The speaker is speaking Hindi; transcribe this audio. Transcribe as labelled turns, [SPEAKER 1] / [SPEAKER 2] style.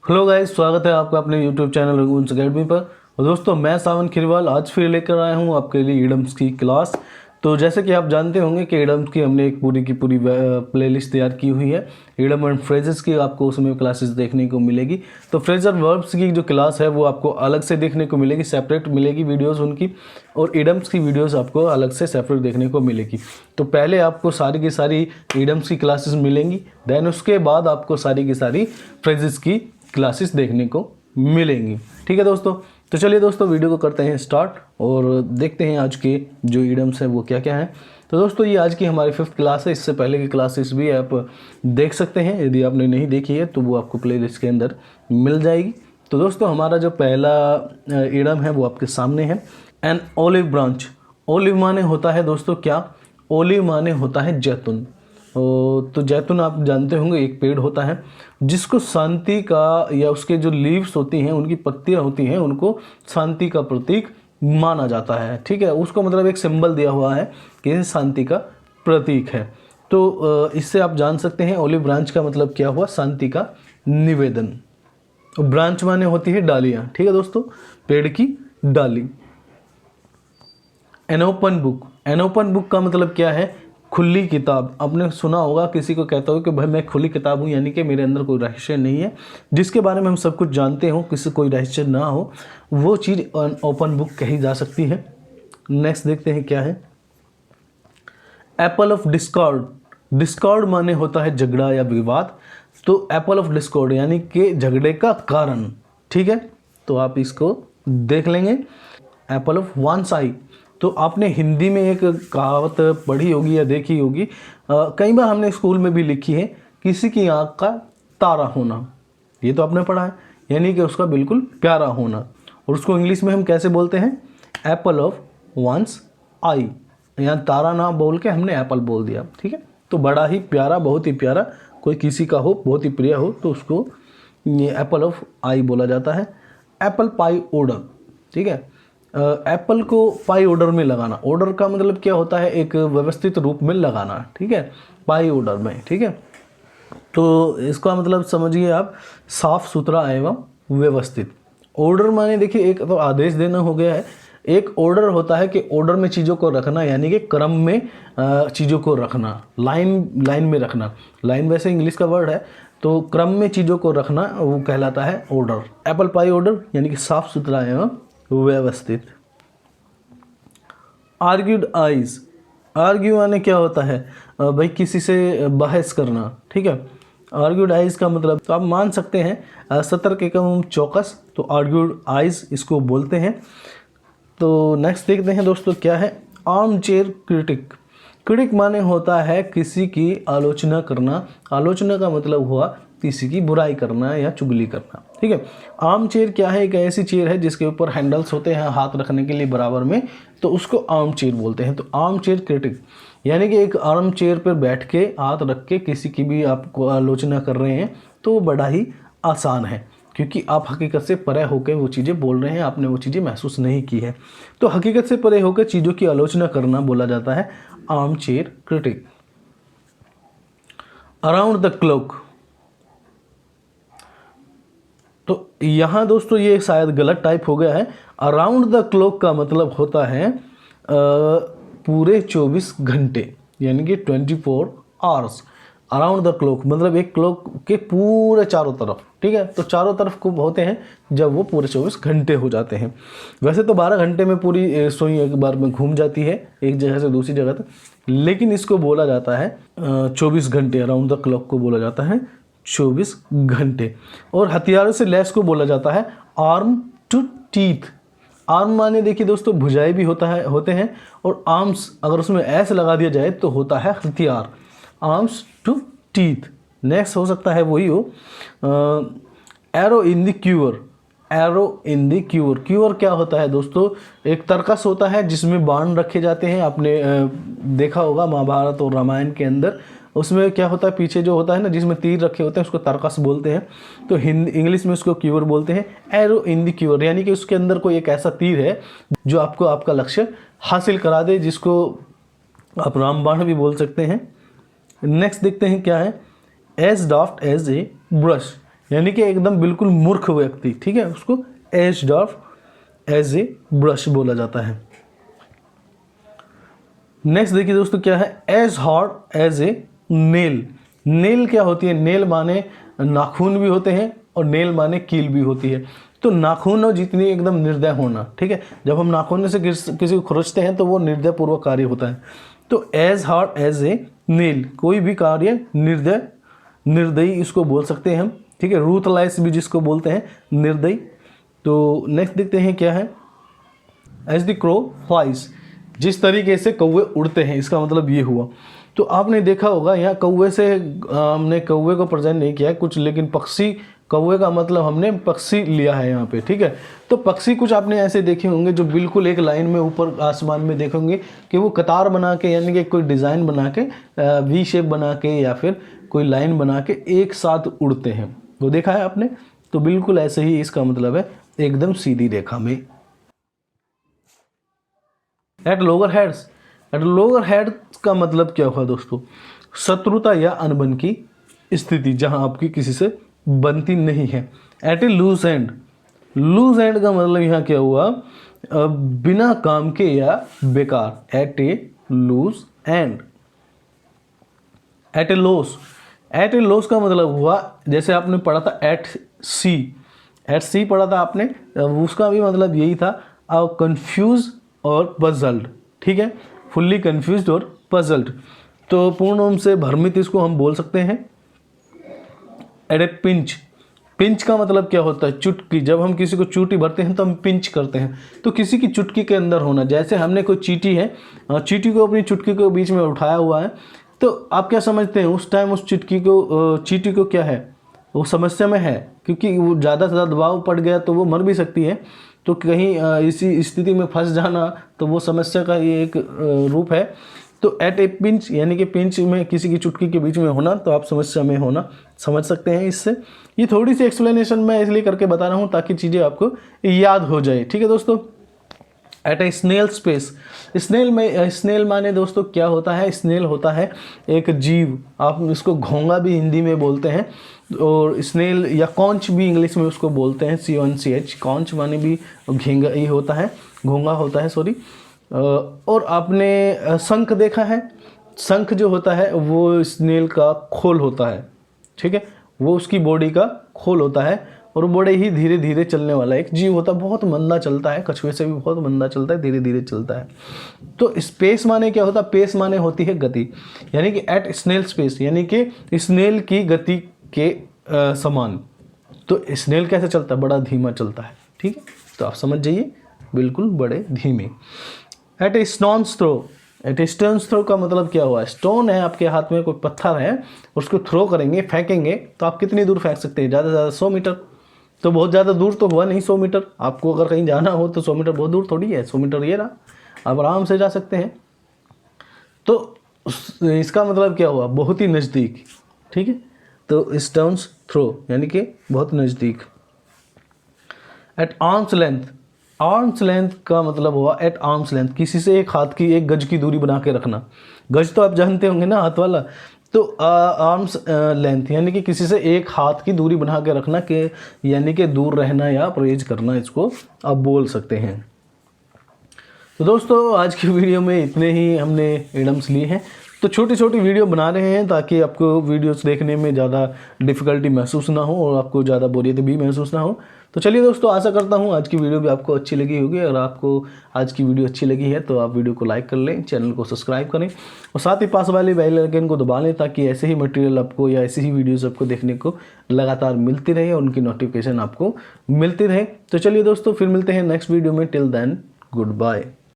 [SPEAKER 1] हेलो गाइस, स्वागत है आपका अपने यूट्यूब चैनल रघुवंश अकेडमी पर। और दोस्तों, मैं सावन खिरवाल आज फिर लेकर आया हूं आपके लिए इडम्स की क्लास। तो जैसे कि आप जानते होंगे कि इडम्स की हमने एक पूरी की पूरी प्लेलिस्ट तैयार की हुई है। इडम एंड फ्रेजेस की आपको उसमें क्लासेस देखने को मिलेगी। तो फ्रेजर वर्ब्स की जो क्लास है वो आपको अलग से देखने को मिलेगी, सेपरेट मिलेगी वीडियोज़ उनकी। और इडम्स की वीडियोज़ आपको अलग से सेपरेट देखने को मिलेगी। तो पहले आपको सारी की सारी इडम्स की क्लासेस मिलेंगी, देन उसके बाद आपको सारी की सारी फ्रेजेस की क्लासेस देखने को मिलेंगी। ठीक है दोस्तों, तो चलिए दोस्तों वीडियो को करते हैं स्टार्ट और देखते हैं आज के जो इडम्स हैं वो क्या क्या हैं। तो दोस्तों, ये आज की हमारी 5th क्लास है। इससे पहले की क्लासेस भी आप देख सकते हैं, यदि आपने नहीं देखी है तो वो आपको प्लेलिस्ट के अंदर मिल जाएगी। तो दोस्तों, हमारा जो पहला इडम है वो आपके सामने है। N olive branch. ओलिव माने होता है दोस्तों क्या? ओलिव माने होता है जैतून। तो जैतून आप जानते होंगे एक पेड़ होता है जिसको शांति का, या उसके जो लीव्स होती हैं, उनकी पत्तियां होती हैं, उनको शांति का प्रतीक माना जाता है। ठीक है, उसको मतलब एक सिंबल दिया हुआ है कि ये शांति का प्रतीक है। तो इससे आप जान सकते हैं ओलिव ब्रांच का मतलब क्या हुआ, शांति का निवेदन। ब्रांच माने होती है डालियाँ। ठीक है दोस्तों, पेड़ की डाली। An open book. An open book का मतलब क्या है? खुली किताब। आपने सुना होगा किसी को कहता हो कि भाई मैं खुली किताब हूँ, यानी कि मेरे अंदर कोई रहस्य नहीं है, जिसके बारे में हम सब कुछ जानते हो, किसी कोई रहस्य ना हो, वो चीज़ ओपन बुक कही जा सकती है। नेक्स्ट देखते हैं क्या है। Apple of Discord. डिस्कॉर्ड माने होता है झगड़ा या विवाद। तो एप्पल ऑफ डिस्कॉर्ड यानी कि झगड़े का कारण। ठीक है, तो आप इसको देख लेंगे। Apple of one's eye. तो आपने हिंदी में एक कहावत पढ़ी होगी या देखी होगी, कई बार हमने स्कूल में भी लिखी है, किसी की आंख का तारा होना। ये तो आपने पढ़ा है, यानी कि उसका बिल्कुल प्यारा होना। और उसको इंग्लिश में हम कैसे बोलते हैं? Apple of one's eye. यहाँ तारा ना बोल के हमने एप्पल बोल दिया। ठीक है, तो बड़ा ही प्यारा, बहुत ही प्यारा, कोई किसी का हो, बहुत ही प्रिय हो, तो उसको ये एप्पल ऑफ आई बोला जाता है। Apple pie order. ठीक है, एप्पल को पाई ऑर्डर में लगाना। ऑर्डर का मतलब क्या होता है? एक व्यवस्थित रूप में लगाना। ठीक है, पाई ऑर्डर में। ठीक है, तो इसका मतलब समझिए आप, साफ सुथरा एवं व्यवस्थित। ऑर्डर माने देखिए एक तो आदेश देना हो गया है, एक ऑर्डर होता है कि ऑर्डर में चीज़ों को रखना, यानी कि क्रम में चीज़ों को रखना, लाइन में रखना। लाइन वैसे इंग्लिश का वर्ड है, तो क्रम में चीज़ों को रखना वो कहलाता है ऑर्डर। एप्पल पाई ऑर्डर यानी कि साफ सुथरा एवं व्यवस्थित। Argued eyes. आर्ग्यू आने क्या होता है? भाई किसी से बहस करना। ठीक है, आर्ग्यूड आइज का मतलब तो आप मान सकते हैं सतर्क एवं चौकस, तो आर्ग्यूड आइज इसको बोलते हैं। तो नेक्स्ट देखते हैं दोस्तों क्या है। Arm chair critic. क्रिटिक माने होता है किसी की आलोचना करना। आलोचना का मतलब हुआ किसी की बुराई करना या चुगली करना। ठीक है, आर्म चेयर क्या है? एक ऐसी चेयर है जिसके ऊपर हैंडल्स होते हैं हाथ रखने के लिए बराबर में, तो उसको आर्म चेयर बोलते हैं। तो आर्म चेयर क्रिटिक यानी कि एक आर्म चेयर पर बैठ के हाथ रख के किसी की भी आपको आलोचना कर रहे हैं, तो वो बड़ा ही आसान है, क्योंकि आप हकीकत से परे होकर वो चीज़ें बोल रहे हैं, आपने वो चीज़ें महसूस नहीं की है। तो हकीकत से परे होकर चीज़ों की आलोचना करना बोला जाता है arm chair critic. Around the clock. तो यहाँ दोस्तों ये शायद गलत टाइप हो गया है। अराउंड द क्लॉक का मतलब होता है पूरे 24 घंटे, यानी कि 24 आवर्स। अराउंड द क्लॉक मतलब एक क्लॉक के पूरे चारों तरफ। ठीक है, तो चारों तरफ को होते हैं जब वो पूरे 24 घंटे हो जाते हैं। वैसे तो 12 घंटे में पूरी सुई एक बार में घूम जाती है एक जगह से दूसरी जगह तक, लेकिन इसको बोला जाता है 24 घंटे। अराउंड द क्लॉक को बोला जाता है 24 घंटे। और हथियारों से लैस को बोला जाता है आर्म टू टीथ। आर्म माने देखिए दोस्तों भुजाएं भी होते हैं, और आर्म्स अगर उसमें एस लगा दिया जाए तो होता है हथियार। Arms to teeth. नेक्स्ट हो सकता है वही हो arrow in the queer. Arrow in the queer. Queer क्या होता है दोस्तों? एक तरकस होता है जिसमें बाण रखे जाते हैं। आपने देखा होगा महाभारत और रामायण के अंदर, उसमें क्या होता है, पीछे जो होता है ना जिसमें तीर रखे होते हैं उसको तरकस बोलते हैं। तो इंग्लिश में उसको क्यूअर बोलते हैं। एरो इन द क्यूअर यानी कि उसके अंदर कोई एक ऐसा तीर है जो आपको आपका लक्ष्य हासिल करा दे, जिसको आप रामबाण भी बोल सकते हैं। नेक्स्ट देखते हैं क्या है। As daft as a brush. यानी कि एकदम बिल्कुल मूर्ख व्यक्ति, ठीक है, उसको एज डार्फ एज ए ब्रश बोला जाता है। नेक्स्ट देखिए दोस्तों क्या है, as hard as a nail. Nail क्या होती है, नेल माने नाखून भी होते हैं और नेल माने कील भी होती है। तो नाखूनों जितनी एकदम निर्दय होना, ठीक है, जब हम नाखून से किसी को खुरचते हैं तो वो निर्दय पूर्वक कार्य होता है। तो as hard as a nail, कोई भी कार्य निर्दयी इसको बोल सकते हैं हम, ठीक है, रूथलेस भी जिसको बोलते हैं, निर्दयी। तो नेक्स्ट देखते हैं क्या है, एज द क्रो फ्लाइज, जिस तरीके से कौवे उड़ते हैं, इसका मतलब ये हुआ। तो आपने देखा होगा यहाँ कौवे से हमने कौवे को प्रेजेंट नहीं किया है कुछ, लेकिन पक्षी, कौवे का मतलब हमने पक्षी लिया है यहाँ पे, ठीक है। तो पक्षी कुछ आपने ऐसे देखे होंगे जो बिल्कुल एक लाइन में ऊपर आसमान में देखेंगे कि वो कतार बना के, यानी कि कोई डिज़ाइन बना के, वी शेप बना के या फिर कोई लाइन बना के एक साथ उड़ते हैं, वो देखा है आपने। तो बिल्कुल ऐसे ही इसका मतलब है, एकदम सीधी रेखा में। At lower heads, at lower head का मतलब क्या हुआ दोस्तों, शत्रुता या अनबन की स्थिति, जहां आपकी किसी से बनती नहीं है। At a loose end, loose end का मतलब यहाँ क्या हुआ, बिना काम के या बेकार। At a loose end. At a loss, at a loss का मतलब हुआ, जैसे आपने पढ़ा था एट सी, एट सी पढ़ा था आपने, उसका भी मतलब यही था, कंफ्यूज और पजल्ड, ठीक है, फुल्ली कंफ्यूज्ड और पजल्ड। तो पूर्ण रूप से भ्रमित इसको हम बोल सकते हैं। एट ए पिंच, पिंच का मतलब क्या होता है, चुटकी। जब हम किसी को चूटी भरते हैं तो हम पिंच करते हैं, तो किसी की चुटकी के अंदर होना। जैसे हमने कोई चींटी है, चींटी को अपनी चुटकी के बीच में उठाया हुआ है, तो आप क्या समझते हैं उस टाइम उस चींटी को क्या है, वो समस्या में है, क्योंकि वो ज़्यादा से ज़्यादा दबाव पड़ गया तो वो मर भी सकती है। तो कहीं इसी स्थिति में फंस जाना, तो वो समस्या का ये एक रूप है। तो एट ए पिंच, यानी कि पिंच में किसी की चुटकी के बीच में होना, तो आप समस्या में होना समझ सकते हैं इससे। ये थोड़ी सी एक्सप्लेनेशन मैं इसलिए करके बता रहा हूँ ताकि चीज़ें आपको याद हो जाए, ठीक है दोस्तों। एट ए स्नेल स्पेस, स्नेल में, स्नेल माने दोस्तों क्या होता है, स्नेल होता है एक जीव, आप इसको घोंगा भी हिंदी में बोलते हैं, और स्नेल या कॉन्च भी इंग्लिश में उसको बोलते हैं, CONCH, कॉन्च माने भी घेंगा ही होता है, घोंगा होता है, सॉरी। और आपने शंख देखा है, शंख जो होता है वो स्नेल का खोल होता है, ठीक है, वो उसकी बॉडी का खोल होता है, और बड़े ही धीरे धीरे चलने वाला एक जीव होता है, बहुत मंदा चलता है, कछुए से भी बहुत मंदा चलता है, धीरे धीरे चलता है। तो स्पेस माने क्या होता है, पेस माने होती है गति, यानी कि एट स्नेल स्पेस, यानी कि स्नेल की गति के समान। तो स्नेल कैसे चलता है, बड़ा धीमा चलता है, ठीक है, तो आप समझ जाइए, बिल्कुल बड़े धीमे। एट ए स्टोन्स थ्रो, एट ए स्टोन्स थ्रो का मतलब क्या हुआ, स्टोन है आपके हाथ में, कोई पत्थर है, उसको थ्रो करेंगे, फेंकेंगे, तो आप कितनी दूर फेंक सकते हैं, ज़्यादा से ज़्यादा 100 मीटर। तो बहुत ज़्यादा दूर तो हुआ नहीं 100 मीटर, आपको अगर कहीं जाना हो तो 100 मीटर बहुत दूर थोड़ी है, 100 मीटर ये रहा, आप आराम से जा सकते हैं। तो इसका मतलब क्या हुआ, बहुत ही नज़दीक, ठीक है। तो स्टोन्स थ्रो यानी कि बहुत नज़दीक। At arm's length, arm's length का मतलब हुआ एट आर्म्स लेंथ, किसी से एक हाथ की, एक गज की दूरी बना के रखना। गज तो आप जानते होंगे ना, हाथ वाला। तो आर्म्स लेंथ यानी कि किसी से एक हाथ की दूरी बना के रखना, के यानी कि दूर रहना या परहेज करना, इसको आप बोल सकते हैं। तो दोस्तों आज की वीडियो में इतने ही हमने इडम्स लिए हैं। तो छोटी छोटी वीडियो बना रहे हैं ताकि आपको वीडियोस देखने में ज़्यादा डिफ़िकल्टी महसूस ना हो और आपको ज़्यादा बोरियत भी महसूस ना हो। तो चलिए दोस्तों, आशा करता हूँ आज की वीडियो भी आपको अच्छी लगी होगी। अगर आपको आज की वीडियो अच्छी लगी है तो आप वीडियो को लाइक कर लें, चैनल को सब्सक्राइब करें और साथ ही पास वाले बेल आइकन को दबा लें ताकि ऐसे ही मटेरियल आपको या ऐसी ही वीडियोज़ आपको देखने को लगातार मिलती रहे और उनकी नोटिफिकेशन आपको मिलती रहे। तो चलिए दोस्तों, फिर मिलते हैं नेक्स्ट वीडियो में। Till then good bye.